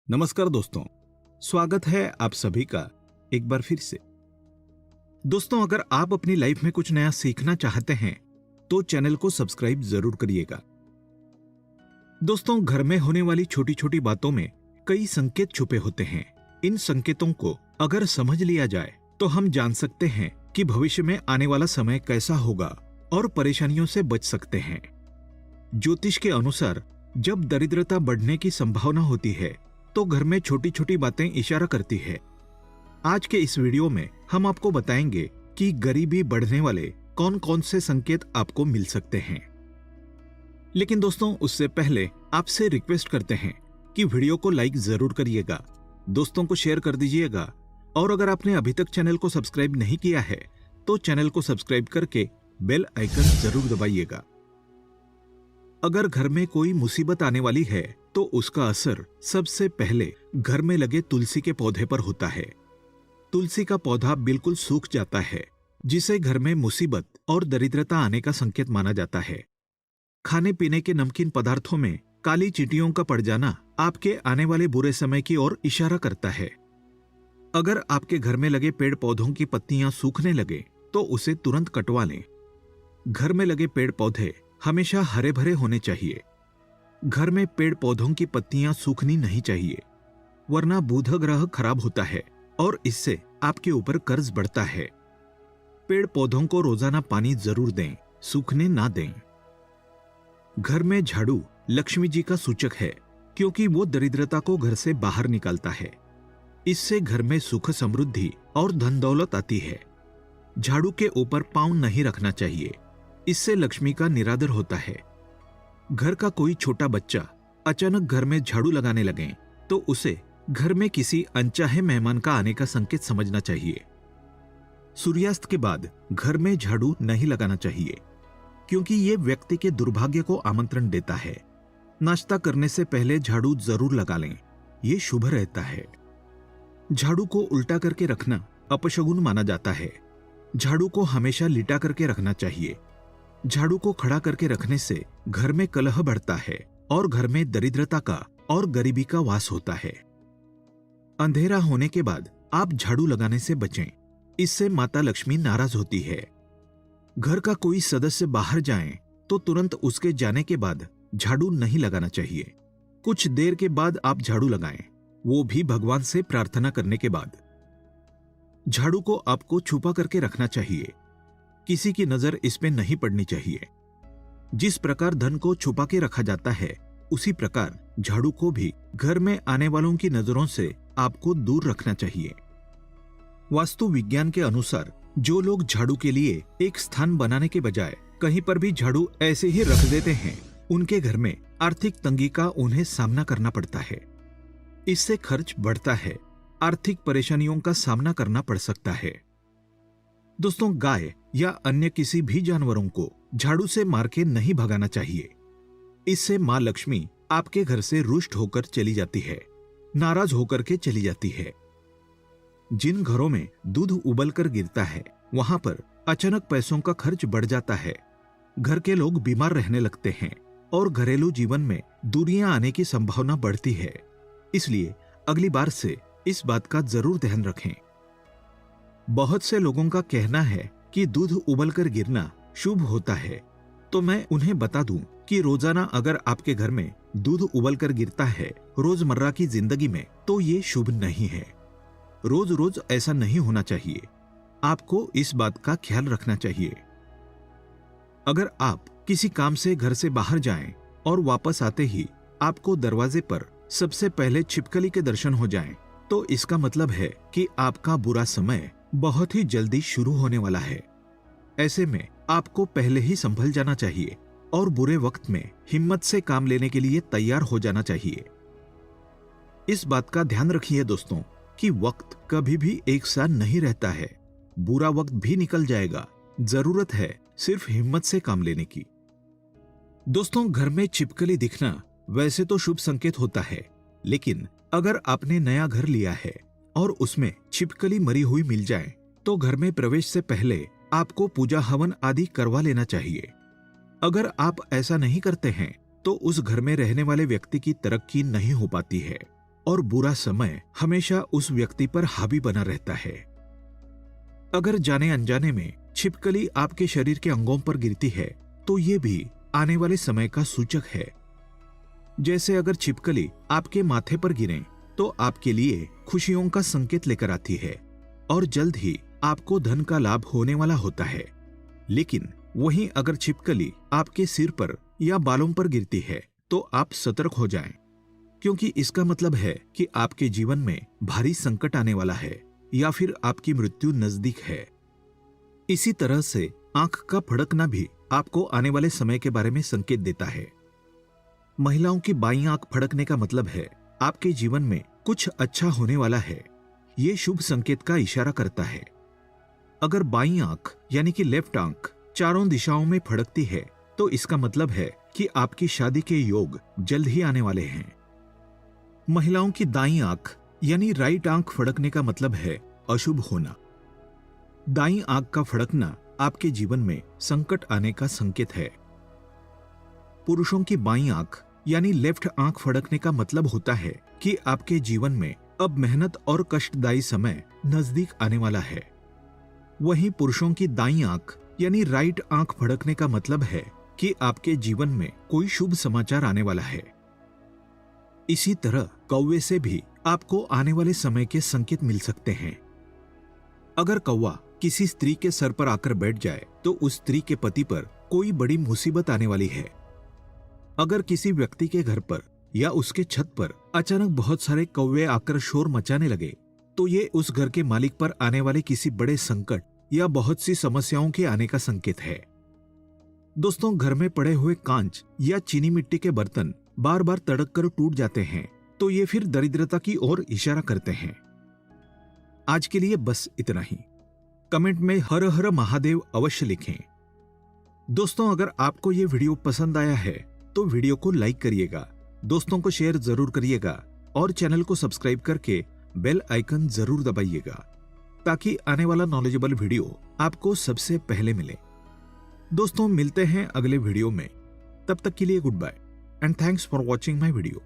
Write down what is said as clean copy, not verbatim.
नमस्कार दोस्तों, स्वागत है आप सभी का एक बार फिर से। दोस्तों, अगर आप अपनी लाइफ में कुछ नया सीखना चाहते हैं तो चैनल को सब्सक्राइब जरूर करिएगा। दोस्तों, घर में होने वाली छोटी छोटी बातों में कई संकेत छुपे होते हैं। इन संकेतों को अगर समझ लिया जाए तो हम जान सकते हैं कि भविष्य में आने वाला समय कैसा होगा और परेशानियों से बच सकते हैं। ज्योतिष के अनुसार जब दरिद्रता बढ़ने की संभावना होती है तो घर में छोटी छोटी बातें इशारा करती है। आज के इस वीडियो में हम आपको बताएंगे कि गरीबी बढ़ने वाले कौन कौन से संकेत आपको मिल सकते हैं। लेकिन दोस्तों, उससे पहले आपसे रिक्वेस्ट करते हैं कि वीडियो को लाइक जरूर करिएगा, दोस्तों को शेयर कर दीजिएगा और अगर आपने अभी तक चैनल को सब्सक्राइब नहीं किया है तो चैनल को सब्सक्राइब करके बेल आइकन जरूर दबाइएगा। अगर घर में कोई मुसीबत आने वाली है तो उसका असर सबसे पहले घर में लगे तुलसी के पौधे पर होता है। तुलसी का पौधा बिल्कुल सूख जाता है, जिसे घर में मुसीबत और दरिद्रता आने का संकेत माना जाता है। खाने पीने के नमकीन पदार्थों में काली चींटियों का पड़ जाना आपके आने वाले बुरे समय की ओर इशारा करता है। अगर आपके घर में लगे पेड़ पौधों की पत्तियां सूखने लगे तो उसे तुरंत कटवा लें। घर में लगे पेड़ पौधे हमेशा हरे भरे होने चाहिए। घर में पेड़ पौधों की पत्तियां सूखनी नहीं चाहिए, वरना बुध ग्रह खराब होता है और इससे आपके ऊपर कर्ज बढ़ता है। पेड़ पौधों को रोजाना पानी जरूर दें, सूखने ना दें। घर में झाड़ू लक्ष्मी जी का सूचक है, क्योंकि वो दरिद्रता को घर से बाहर निकालता है। इससे घर में सुख समृद्धि और धन दौलत आती है। झाड़ू के ऊपर पांव नहीं रखना चाहिए, इससे लक्ष्मी का निरादर होता है। घर का कोई छोटा बच्चा अचानक घर में झाड़ू लगाने लगे तो उसे घर में किसी अनचाहे मेहमान का आने का संकेत समझना चाहिए। सूर्यास्त के बाद घर में झाड़ू नहीं लगाना चाहिए, क्योंकि ये व्यक्ति के दुर्भाग्य को आमंत्रण देता है। नाश्ता करने से पहले झाड़ू जरूर लगा लें, ये शुभ रहता है। झाड़ू को उल्टा करके रखना अपशगुन माना जाता है। झाड़ू को हमेशा लिटा करके रखना चाहिए। झाड़ू को खड़ा करके रखने से घर में कलह बढ़ता है और घर में दरिद्रता का और गरीबी का वास होता है। अंधेरा होने के बाद आप झाड़ू लगाने से बचें, इससे माता लक्ष्मी नाराज होती है। घर का कोई सदस्य बाहर जाए तो तुरंत उसके जाने के बाद झाड़ू नहीं लगाना चाहिए। कुछ देर के बाद आप झाड़ू लगाएं, वो भी भगवान से प्रार्थना करने के बाद। झाड़ू को आपको छुपा करके रखना चाहिए, किसी की नजर इस पे नहीं पड़नी चाहिए। जिस प्रकार धन को छुपा के रखा जाता है, उसी प्रकार झाड़ू को भी घर में आने वालों की नजरों से आपको दूर रखना चाहिए। वास्तु विज्ञान के अनुसार जो लोग झाड़ू के लिए एक स्थान बनाने के बजाय कहीं पर भी झाड़ू ऐसे ही रख देते हैं, उनके घर में आर्थिक तंगी का उन्हें सामना करना पड़ता है। इससे खर्च बढ़ता है, आर्थिक परेशानियों का सामना करना पड़ सकता है। दोस्तों, गाय या अन्य किसी भी जानवरों को झाड़ू से मार के नहीं भगाना चाहिए। इससे मां लक्ष्मी आपके घर से रुष्ट होकर चली जाती है, नाराज होकर के चली जाती है। जिन घरों में दूध उबल कर गिरता है, वहां पर अचानक पैसों का खर्च बढ़ जाता है। घर के लोग बीमार रहने लगते हैं और घरेलू जीवन में दूरियां आने की संभावना बढ़ती है। इसलिए अगली बार से इस बात का जरूर ध्यान रखें। बहुत से लोगों का कहना है कि दूध उबल कर गिरना शुभ होता है, तो मैं उन्हें बता दूं कि रोजाना अगर आपके घर में दूध उबल कर गिरता है रोजमर्रा की जिंदगी में, तो ये शुभ नहीं है। रोज रोज ऐसा नहीं होना चाहिए। आपको इस बात का ख्याल रखना चाहिए। अगर आप किसी काम से घर से बाहर जाएं और वापस आते ही आपको दरवाजे पर सबसे पहले छिपकली के दर्शन हो जाएं, तो इसका मतलब है कि आपका बुरा समय बहुत ही जल्दी शुरू होने वाला है। ऐसे में आपको पहले ही संभल जाना चाहिए और बुरे वक्त में हिम्मत से काम लेने के लिए तैयार हो जाना चाहिए। इस बात का ध्यान रखिए दोस्तों कि वक्त कभी भी एक सा नहीं रहता है। बुरा वक्त भी निकल जाएगा, जरूरत है सिर्फ हिम्मत से काम लेने की। दोस्तों, घर में छिपकली दिखना वैसे तो शुभ संकेत होता है, लेकिन अगर आपने नया घर लिया है और उसमें छिपकली मरी हुई मिल जाए तो घर में प्रवेश से पहले आपको पूजा हवन आदि करवा लेना चाहिए। अगर आप ऐसा नहीं करते हैं तो उस घर में रहने वाले व्यक्ति की तरक्की नहीं हो पाती है और बुरा समय हमेशा उस व्यक्ति पर हावी बना रहता है। अगर जाने अनजाने में छिपकली आपके शरीर के अंगों पर गिरती है तो ये भी आने वाले समय का सूचक है। जैसे अगर छिपकली आपके माथे पर गिरे तो आपके लिए खुशियों का संकेत लेकर आती है और जल्द ही आपको धन का लाभ होने वाला होता है। लेकिन वहीं अगर छिपकली आपके सिर पर या बालों पर गिरती है तो आप सतर्क हो जाएं, क्योंकि इसका मतलब है कि आपके जीवन में भारी संकट आने वाला है या फिर आपकी मृत्यु नजदीक है। इसी तरह से आंख का फड़कना भी आपको आने वाले समय के बारे में संकेत देता है। महिलाओं की बाईं आंख फड़कने का मतलब है आपके जीवन में कुछ अच्छा होने वाला है। ये शुभ संकेत का इशारा करता है। अगर बाईं आंख यानी कि लेफ्ट आंख चारों दिशाओं में फड़कती है तो इसका मतलब है कि आपकी शादी के योग जल्द ही आने वाले हैं। महिलाओं की दाईं आंख यानी राइट आंख फड़कने का मतलब है अशुभ होना। दाईं आंख का फड़कना आपके जीवन में संकट आने का संकेत है। पुरुषों की बाईं आंख यानी लेफ्ट आंख फड़कने का मतलब होता है कि आपके जीवन में अब मेहनत और कष्टदायी समय नजदीक आने वाला है। वहीं पुरुषों की दाईं आंख यानी राइट आंख फड़कने का मतलब है कि आपके जीवन में कोई शुभ समाचार आने वाला है। इसी तरह कौवे से भी आपको आने वाले समय के संकेत मिल सकते हैं। अगर कौवा किसी स्त्री के सर पर आकर बैठ जाए तो उस स्त्री के पति पर कोई बड़ी मुसीबत आने वाली है। अगर किसी व्यक्ति के घर पर या उसके छत पर अचानक बहुत सारे कौवे आकर शोर मचाने लगे तो ये उस घर के मालिक पर आने वाले किसी बड़े संकट या बहुत सी समस्याओं के आने का संकेत है। दोस्तों, घर में पड़े हुए कांच या चीनी मिट्टी के बर्तन बार बार तड़क कर टूट जाते हैं तो ये फिर दरिद्रता की ओर इशारा करते हैं। आज के लिए बस इतना ही। कमेंट में हर हर महादेव अवश्य लिखें। दोस्तों, अगर आपको ये वीडियो पसंद आया है तो वीडियो को लाइक करिएगा, दोस्तों को शेयर जरूर करिएगा और चैनल को सब्सक्राइब करके बेल आइकन जरूर दबाइएगा ताकि आने वाला नॉलेजेबल वीडियो आपको सबसे पहले मिले। दोस्तों, मिलते हैं अगले वीडियो में। तब तक के लिए goodbye and thanks for watching my video.